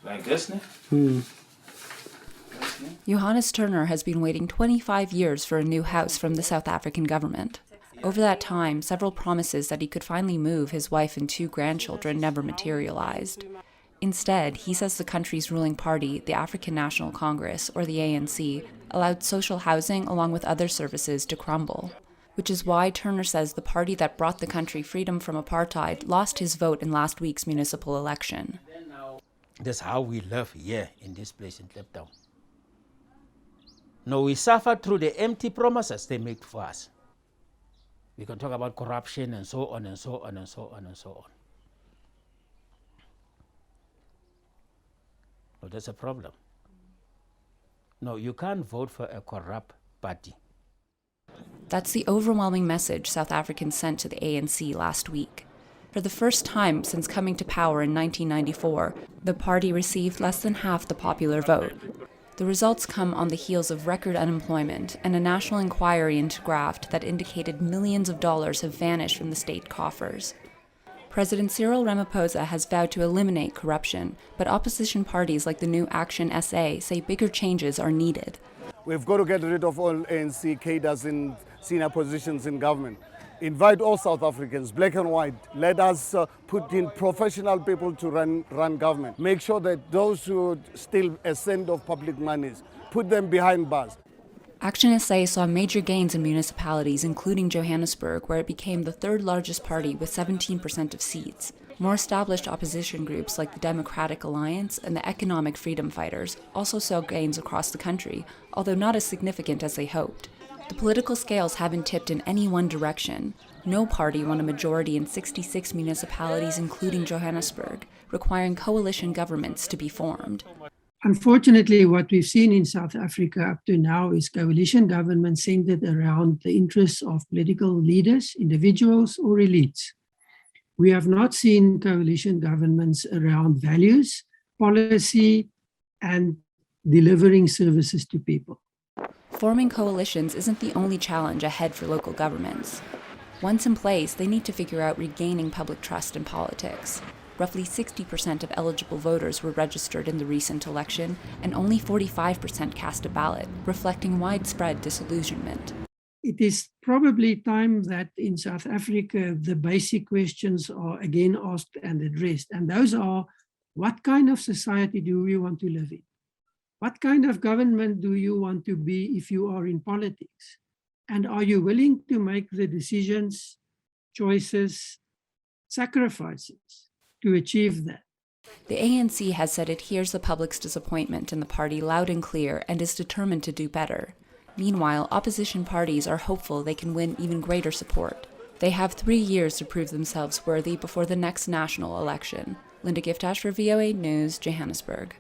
Like this now? Johannes Turner has been waiting 25 years for a new house from the South African government. Over that time, several promises that he could finally move his wife and 2 grandchildren never materialized. Instead, he says the country's ruling party, the African National Congress, or the ANC, allowed social housing along with other services to crumble. Which is why Turner says the party that brought the country freedom from apartheid lost his vote in last week's municipal election. That's how we live here in this place in Kliptown. No, we suffer through the empty promises they make for us. We can talk about corruption and so on and so on and so on and so on. No, that's a problem. No, you can't vote for a corrupt party. That's the overwhelming message South Africans sent to the ANC last week. For the first time since coming to power in 1994, the party received less than half the popular vote. The results come on the heels of record unemployment and a national inquiry into graft that indicated millions of dollars have vanished from the state coffers. President Cyril Ramaphosa has vowed to eliminate corruption, but opposition parties like the new Action SA say bigger changes are needed. We've got to get rid of all ANC cadres in senior positions in government. Invite all South Africans, black and white. Let us put in professional people to run government. Make sure that those who steal a cent of public monies, put them behind bars. Action SA saw major gains in municipalities, including Johannesburg, where it became the 3rd largest party with 17% of seats. More established opposition groups like the Democratic Alliance and the Economic Freedom Fighters also saw gains across the country, although not as significant as they hoped. The political scales haven't tipped in any one direction. No party won a majority in 66 municipalities, including Johannesburg, requiring coalition governments to be formed. Unfortunately, what we've seen in South Africa up to now is coalition governments centered around the interests of political leaders, individuals, or elites. We have not seen coalition governments around values, policy, and delivering services to people. Forming coalitions isn't the only challenge ahead for local governments. Once in place, they need to figure out regaining public trust in politics. Roughly 60% of eligible voters were registered in the recent election, and only 45% cast a ballot, reflecting widespread disillusionment. It is probably time that in South Africa, the basic questions are again asked and addressed. And those are, what kind of society do we want to live in? What kind of government do you want to be if you are in politics? And are you willing to make the decisions, choices, sacrifices to achieve that? The ANC has said it hears the public's disappointment in the party loud and clear and is determined to do better. Meanwhile, opposition parties are hopeful they can win even greater support. They have 3 years to prove themselves worthy before the next national election. Linda Givetash for VOA News, Johannesburg.